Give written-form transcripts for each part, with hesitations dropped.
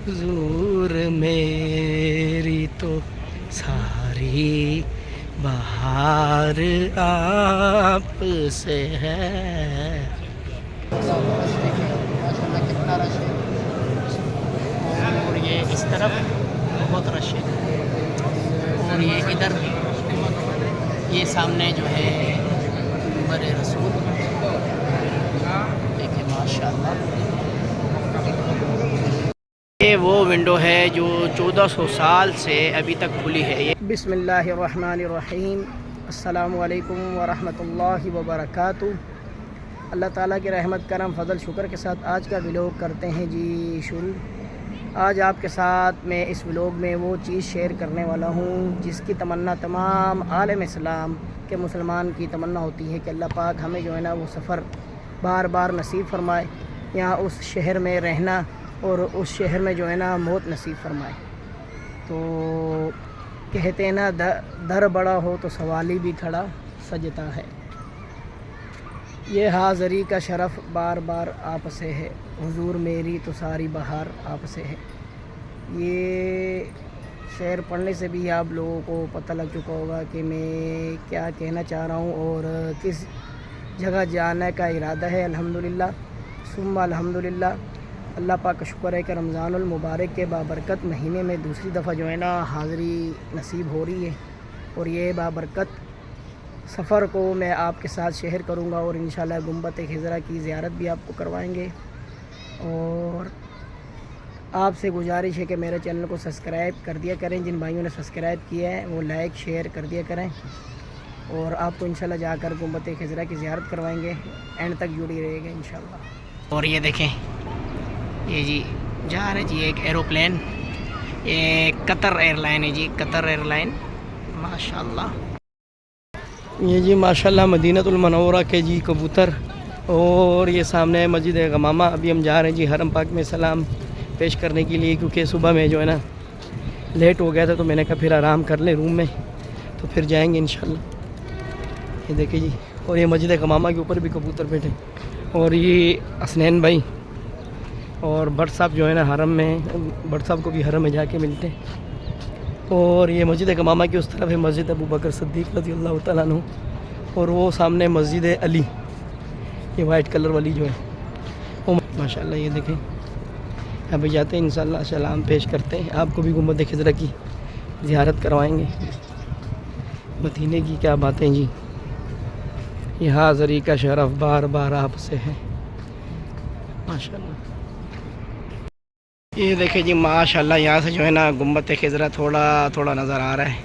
हुजूर मेरी तो सारी बहार आप से है। माशाल्लाह कितना रश है। और ये इस तरफ बहुत रश है। और ये इधर ये सामने जो है बड़े रसूल देखे माशाल्लाह। ये वो विंडो है जो 1400 साल से अभी तक खुली है। ये बिस्मिल्लाहिर्रहमानिर्रहीम, अस्सलामु अलैकुम वरहमतुल्लाहि वबरकातुहू। अल्लाह ताला की रहमत करम फ़ज़ल शुक्र के साथ आज का व्लॉग करते हैं जी शुरू। आज आपके साथ मैं इस व्लॉग में वो चीज़ शेयर करने वाला हूँ जिसकी तमन्ना तमाम आलम इस्लाम के मुसलमान की तमन्ना होती है कि अल्लाह पाक हमें जो है ना वो सफ़र बार बार नसीब फरमाए, यहाँ उस शहर में रहना और उस शहर में जो है ना मौत नसीब फरमाए। तो कहते हैं ना दर बड़ा हो तो सवाली भी खड़ा सजता है। ये हाज़री का शरफ़ बार बार आप से है, हुजूर मेरी तो सारी बहार आप से है। ये शेर पढ़ने से भी आप लोगों को पता लग चुका होगा कि मैं क्या कहना चाह रहा हूँ और किस जगह जाने का इरादा है। अल्हम्दुलिल्लाह सुम्मा अल्हम्दुलिल्लाह, अल्लाह पाक का शुक्र है कि रमज़ानुल मुबारक के बाबरकत महीने में दूसरी दफ़ा जो है ना हाज़री नसीब हो रही है। और ये बाबरकत सफ़र को मैं आपके साथ शेयर करूँगा और इंशाल्लाह गुंबद-ए-ख़िज़रा की ज़ियारत भी आपको करवाएंगे। और आपसे गुजारिश है कि मेरे चैनल को सब्सक्राइब कर दिया करें। जिन भाइयों ने सब्सक्राइब किया है वो लाइक शेयर कर दिया करें। और आपको इंशाल्लाह जाकर गुंबद-ए-ख़िज़रा की ज़ियारत करवाएंगे। एंड तक जुड़ी रहेगा इंशाल्लाह। और ये देखें, ये जी जा रहे जी एक एरोप्लेन, ये कतर एयरलाइन है जी, कतर एयरलाइन माशाल्लाह। ये जी माशाल्लाह मदीनतुल मुनव्वरा के जी कबूतर। और ये सामने मस्जिद गमामा। अभी हम जा रहे हैं जी हरम पाक में सलाम पेश करने के लिए, क्योंकि सुबह में जो है ना लेट हो गया था तो मैंने कहा फिर आराम कर ले रूम में, तो फिर जाएंगे इंशाल्लाह। ये देखिए जी, और ये मस्जिद गमामा के ऊपर भी कबूतर बैठे। और ये हसनैन भाई और भट्ट साहब जो है ना हरम में, भट्ट साहब को भी हरम में जाके मिलते हैं। और ये मस्जिद गमामा की उस तरफ है मस्जिद अबू बकर सिद्दीक़ रज़ियल्लाहु तआला अन्हु। और वो सामने मस्जिद अली, ये वाइट कलर वाली जो है वो माशाल्लाह। ये देखें, अभी जाते हैं इंशाल्लाह सलाम पेश करते हैं। आपको भी गुंबद-ए-ख़िज़रा की ज़ियारत करवाएंगे। मदीने की क्या बातें जी, ये हाज़री का शरफ़ बार बार आपसे है माशाल्लाह। ये देखें जी माशाल्लाह, यहाँ से जो है ना गुंबद-ए-ख़िज़रा थोड़ा थोड़ा नज़र आ रहा है।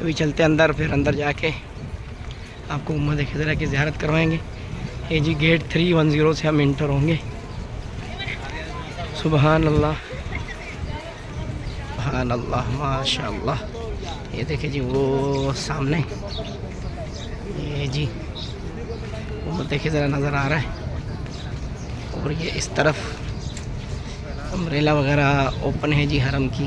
अभी चलते अंदर, फिर अंदर जाके आपको गुंबद-ए-ख़िज़रा की ज़ियारत करवाएंगे। ये जी गेट 310 से हम इंटर होंगे। सुबहान अल्लाह सुबहान अल्लाह माशाल्लाह। ये देखें जी वो सामने ये जी गुंबद-ए-ख़िज़रा नज़र आ रहा है। और ये इस तरफ अम्ब्रेला वगैरह ओपन है जी हरम की।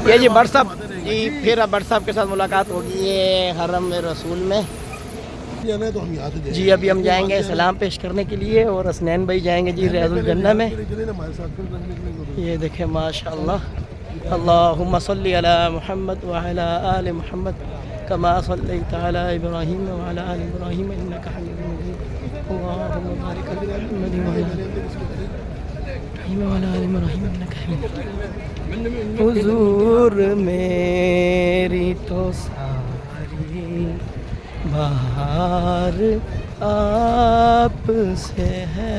ये जी भट्ट साहब जी, फिर अब भट्ट साहब के साथ मुलाकात होगी ये हरम में रसूल में जी। अभी हम जाएंगे सलाम पेश करने के लिए और हसनैन भाई जाएंगे जी रियाजुल जन्नह में। ये देखें माशाल्लाह, अल्लाहुम्मा सल्ली अला मुहम्मद व अला आलि मुहम्मद कमा सल्लैता अला इब्राहीम व अला आलि इब्राहीम इन्नका हमीदुम मजीद। अल्लाहुम्मा बारिक अला मुहम्मद व अला आलि इब्राहीम इन्नका हमीदुम मजीद। हुजूर मेरी तो सारी बहार आप से है।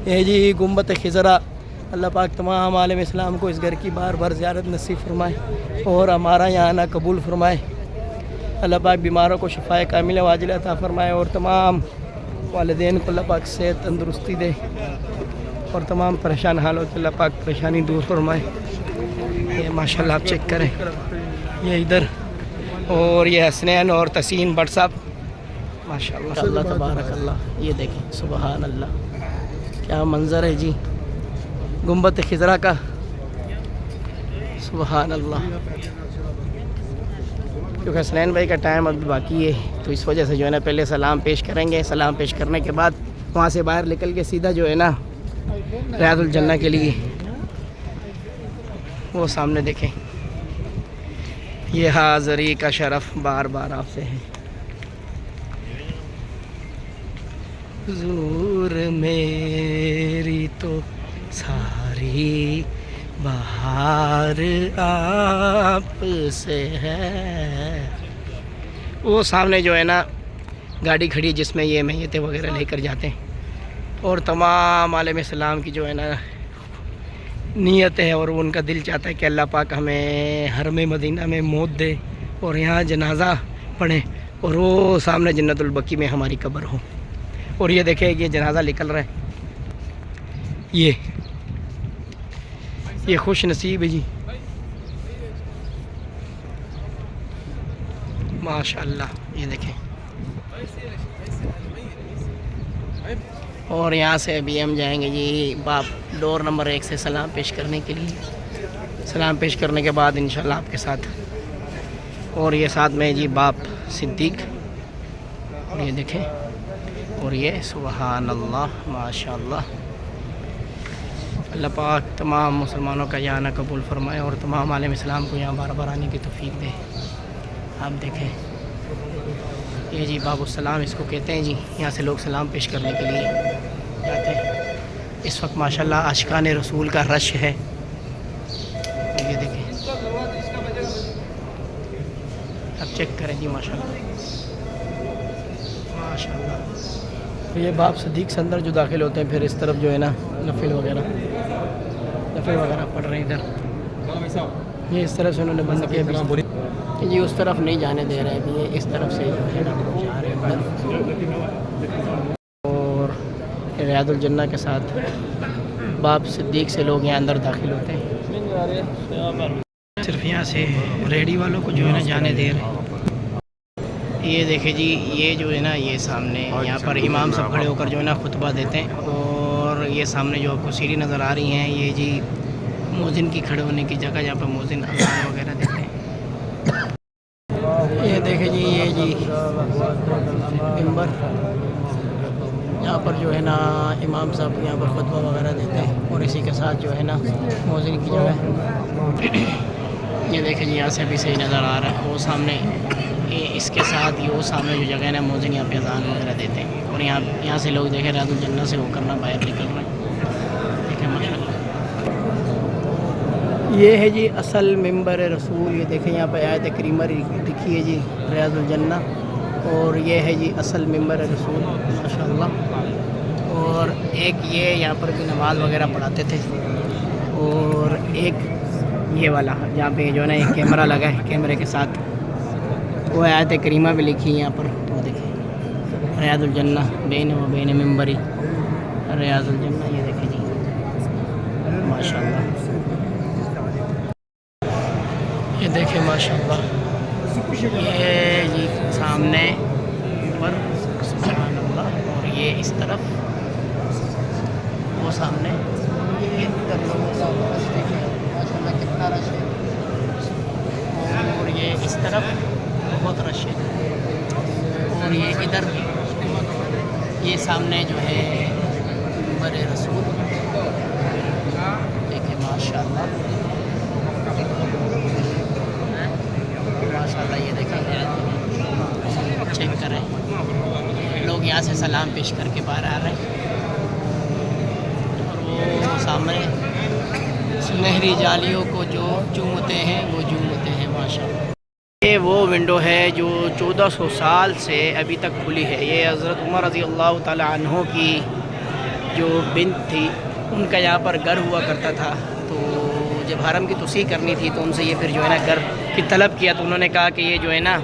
ये जी गुंबद-ए-ख़िज़रा, अल्लाह पाक तमाम आलम इस्लाम को इस घर की बार बार ज़ियारत नसीब फरमाए और हमारा यहाँ आना कबूल फरमाए। अल्लाह पाक बीमारों को शिफ़ाए कामिल वाजिल अता फरमाए और तमाम वालिदैन को अल्लाह पाक सेहत तंदुरुस्ती दे और तमाम परेशान हालों से अल्लाह पाक परेशानी दूर फरमाए। ये माशाल्लाह आप चेक करें, ये इधर और ये हसनैन और तसीन भट्ट साहब माशाल्लाह अल्लाह तबारक अल्लाह। ये देखें सुबहान अल्लाह, क्या मंज़र है जी गुंबद-ए-ख़िज़रा का, सुबहान अल्लाह। क्योंकि हसनैन भाई का टाइम अभी बाकी है, तो इस वजह से जो है ना पहले सलाम पेश करेंगे। सलाम पेश करने के बाद वहाँ से बाहर निकल के सीधा जो है ना रियादुल जन्नह के लिए, वो सामने देखें, ये हाज़री का शरफ़ बार बार आपसे है। ज़रूर मेरी तो सारी बहार आप से है। वो सामने जो है ना गाड़ी खड़ी है जिसमें ये मैयतें वगैरह लेकर जाते हैं, और तमाम आलम इस्लाम की जो है ना नीयत है और उनका दिल चाहता है कि अल्लाह पाक हमें हरम मदीना में मौत दे और यहाँ जनाजा पढ़े, और वो सामने जन्नतुल बकी में हमारी कब्र हो। और ये देखें ये जनाजा निकल रहा है, ये खुश नसीब है जी, माशाअल्लाह। ये देखें, और यहाँ से अभी हम जाएंगे जी बाप डोर नंबर 1 से सलाम पेश करने के लिए। सलाम पेश करने के बाद इंशाल्लाह आपके साथ, और ये साथ में जी बाप सिद्दीक, और ये देखें, और ये सुबहान अल्लाह माशाअल्लाह। अल्लाह पाक तमाम मुसलमानों का यहाँ आना कबूल फरमाए और तमाम आलम इस्लाम को यहाँ बार बार आने की तौफीक दे। आप देखें, ये जी बाबुस्सलाम इसको कहते हैं जी, यहाँ से लोग सलाम पेश करने के लिए जाते हैं। इस वक्त माशाल्लाह आशिकान रसूल का रश है। ये देखें, अब चेक करें जी, माशाल्लाह माशाल्लाह। तो ये बाप सदीक से अंदर जो दाखिल होते हैं, फिर इस तरफ जो है ना नफिल वगैरह पढ़ रहे हैं इधर। ये इस तरफ से उन्होंने बंद किया जी, उस तरफ नहीं जाने दे रहे हैं, ये इस तरफ से जो है ना जा रहे हैं अंदर। और रियादुल जन्नह के साथ बाप सिद्दीक से लोग यहाँ अंदर दाखिल होते हैं। सिर्फ यहाँ से रेडी वालों को जो है ना जाने दे रहे हैं। ये देखे जी, ये जो है ना ये सामने यहाँ पर इमाम सब खड़े होकर जो है ना खुतबा देते हैं, और ये सामने जो आपको सीढ़ी नज़र आ रही हैं, ये जी मोज़िन की खड़े होने की जगह जहाँ पर मोज़िन अज़ान वगैरह देते हैं। ये देखे जी, ये जी मिंबर, यहाँ पर जो है ना इमाम साहब यहाँ पर खुतबा वगैरह देते हैं, और इसी के साथ जो है ना मोज़िन की जगह। ये देखे जी, यहाँ से भी सही नज़र आ रहा है। वो सामने ये इसके साथ ये वो सामने जो जगह है ना मोज़िन, यहाँ पे अज़ान वगैरह देते हैं, और यहाँ से लोग देखें रियादुल जन्नह से होकर ना बाहर निकल रहे हैं। देखें माशाल्लाह, ये है जी असल मिंबर रसूल। ये देखें यहाँ पे आयत करीमा लिखी है जी रियादुल जन्नह, और ये है जी असल मिंबर रसूल माशाल्लाह। और एक ये यहाँ पर भी नमाज वगैरह पढ़ाते थे, और एक ये वाला जहाँ पे जो है ना एक कैमरा लगा है, कैमरे के साथ वो आयत करीमा भी लिखी है यहाँ पर। तो देखिए रियादुल जन्नह बैन व बैन मिंबरी रियादुल जन्नह। ये देखें जी माशाल्लाह, ये देखें माशाल्लाह, ये जी सामने ऊपर सुभान अल्लाह, और ये इस तरफ वो सामने ये माशाल्लाह कितना रश है, और ये इस तरफ बहुत रश है, और ये इधर ये सामने जो है बड़े रसूल। देखें माशाल्लाह माशाल्लाह, ये देखें, चेक करें, लोग यहाँ से सलाम पेश करके बाहर आ रहे हैं, और वो सामने सुनहरी जालियों को जो चूमते हैं वो झूमते हैं माशाल्लाह। ये वो विंडो है जो 1400 साल से अभी तक खुली है। ये हज़रत उमर रज़ी अल्लाह ताला अन्हो की जो बिन्त थी, उनका यहाँ पर घर हुआ करता था। तो जब हरम की तोसीह करनी थी तो उनसे ये फिर जो है ना घर की तलब किया, तो उन्होंने कहा कि ये जो है ना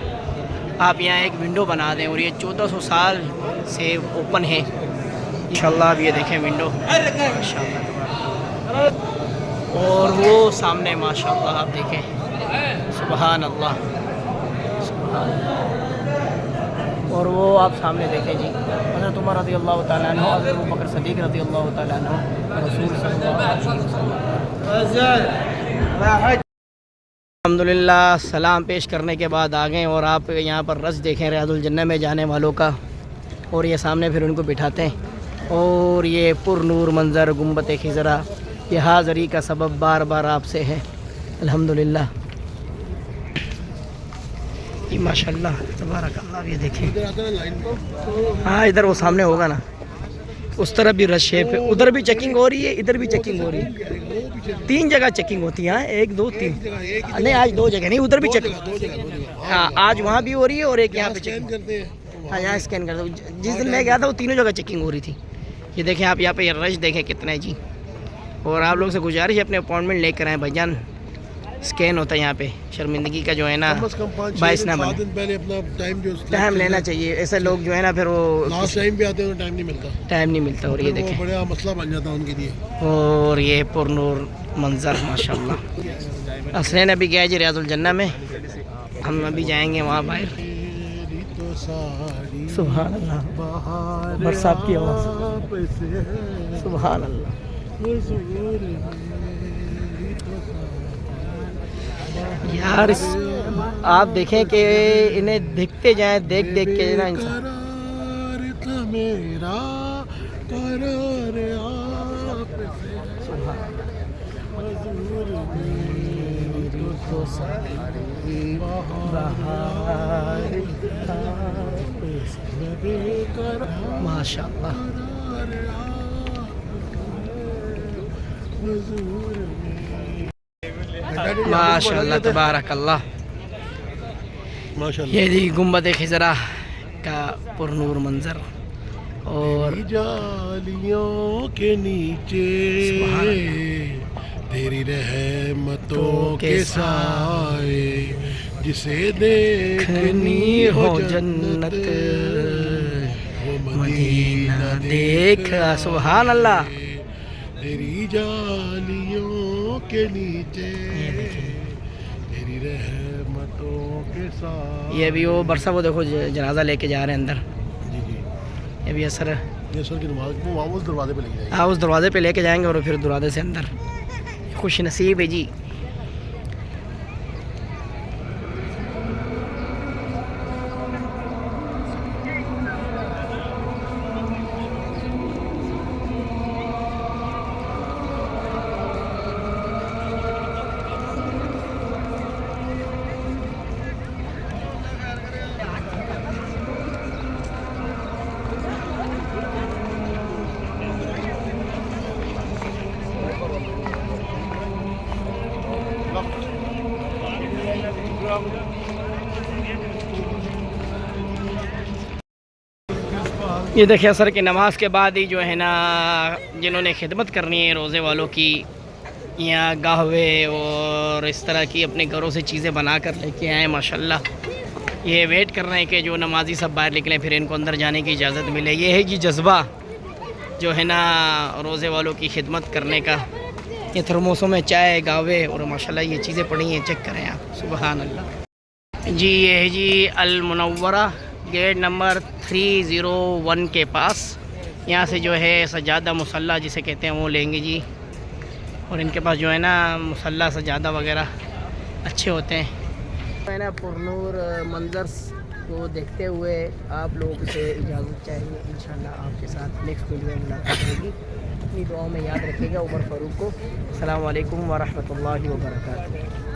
आप यहाँ एक विंडो बना दें, और ये 1400 साल से ओपन है इंशाल्लाह। अब ये देखें विंडो माशाल्लाह, और वो सामने माशाल्लाह आप देखें सुभान अल्लाह, और वो आप सामने देखें जी हज़रत उमर रज़ी अल्लाह तआला अन्हु, हज़रत अबू बकर सिद्दीक़ रज़ी अल्लाह तआला अन्हु, रसूल सल्लल्लाहु अलैहि वसल्लम अल्हम्दुलिल्लाह सलाम पेश करने के बाद आ गए और आप यहाँ पर रस देखें रियाजुल जन्नह में जाने वालों का। और ये सामने फिर उनको बिठाते हैं और ये पुरनूर मंज़र गुंबत खिज़रा, ये हाज़री का सबब बार बार आपसे है अल्हम्दुलिल्लाह। ये माशाल्लाह तबारकल्लाह, ये देखें। हाँ इधर वो सामने होगा ना, उस तरफ भी रश है, फिर उधर भी चेकिंग हो रही है, इधर भी चेकिंग हो रही है। 3 जगह चेकिंग होती है। 1 2 3 नहीं, आज 2 जगह नहीं, उधर भी चेकिंग। हाँ आज वहाँ भी हो रही है और एक यहाँ पे चेकिंग करते हैं। हाँ यहाँ स्कैन करते हैं। जिस दिन मैं गया था वो तीनों जगह चेकिंग हो रही थी। ये देखें आप, यहाँ पे रश देखें कितना है जी। और आप लोग से गुजारिश है अपने अपॉइंटमेंट लेकर आएँ भाईजान, स्कैन होता है यहाँ पे। शर्मिंदगी का जो है ना 22 ना बने, दिन पहले अपना टाइम लेना चाहिए। ऐसे लोग जो है ना फिर वो लास्ट टाइम पे आते हैं, टाइम नहीं मिलता। और ये देखें बड़ा मसला बन जाता है उनके लिए। और ये पुरनूर मंज़र माशाल्लाह। असलैन अभी गया जी रियाजुल जन्नह में, हम अभी जाएंगे वहाँ बाहर। सुभान अल्लाह, बरसात की आवाज़, सुभान अल्लाह। यार आप देखें कि इन्हें देखते जाएं, देख देख के ना इंसान। मेरा करार आप माशाअल्लाह माशाअल्लाह तबारकल्लाह। माशाअल्लाह। ये जी गुंबद खिज़रा का पुरनूर मंज़र और जालियों के नीचे तेरी रहमतों के साए, जिसे देखनी हो जन्नत वो मदीना देख। सुभान अल्लाह। तेरी जालियों के नीचे तेरी रहमतों के साथ। ये भी वो बरसा, वो देखो जनाजा लेके जा रहे हैं अंदर। जी जी, ये भी असर की नमाज को वहाँ उस दरवाजे पे लेके जाएंगे। हाँ उस दरवाजे पे लेके जाएंगे और फिर दरवाजे से अंदर। खुश नसीब है जी। ये देखिए असर की नमाज के बाद ही जो है ना, जिन्होंने खिदमत करनी है रोज़े वालों की, यहाँ गाहवे और इस तरह की अपने घरों से चीज़ें बना कर लेके आए माशाल्लाह। ये वेट कर रहे हैं कि जो नमाजी सब बाहर निकलें, फिर इनको अंदर जाने की इजाज़त मिले। ये है जी जज्बा जो है ना रोज़े वालों की खिदमत करने का। ये थर्मोसों में चाय गावे और माशाल्लाह ये चीज़ें पड़ी हैं, चेक करें आप, सुभान अल्लाह जी। ये है जी अल मुनव्वरा, गेट नंबर 301 के पास। यहाँ से जो है सजादा मुसल्ला जिसे कहते हैं वो लेंगे जी। और इनके पास जो है ना मुसल्ला सजादा वगैरह अच्छे होते हैं। है ना पुरनूर मंजर्स को देखते हुए आप लोगों से इजाज़त चाहिए। इंशाल्लाह आपके साथ नेक्स्ट वीडियो में मुलाकात होगी। अपनी दुआओं में याद रखिएगा उमर फ़ारूक को। अस्सलाम वालेकुम व रहमतुल्लाहि व बरकातुहू।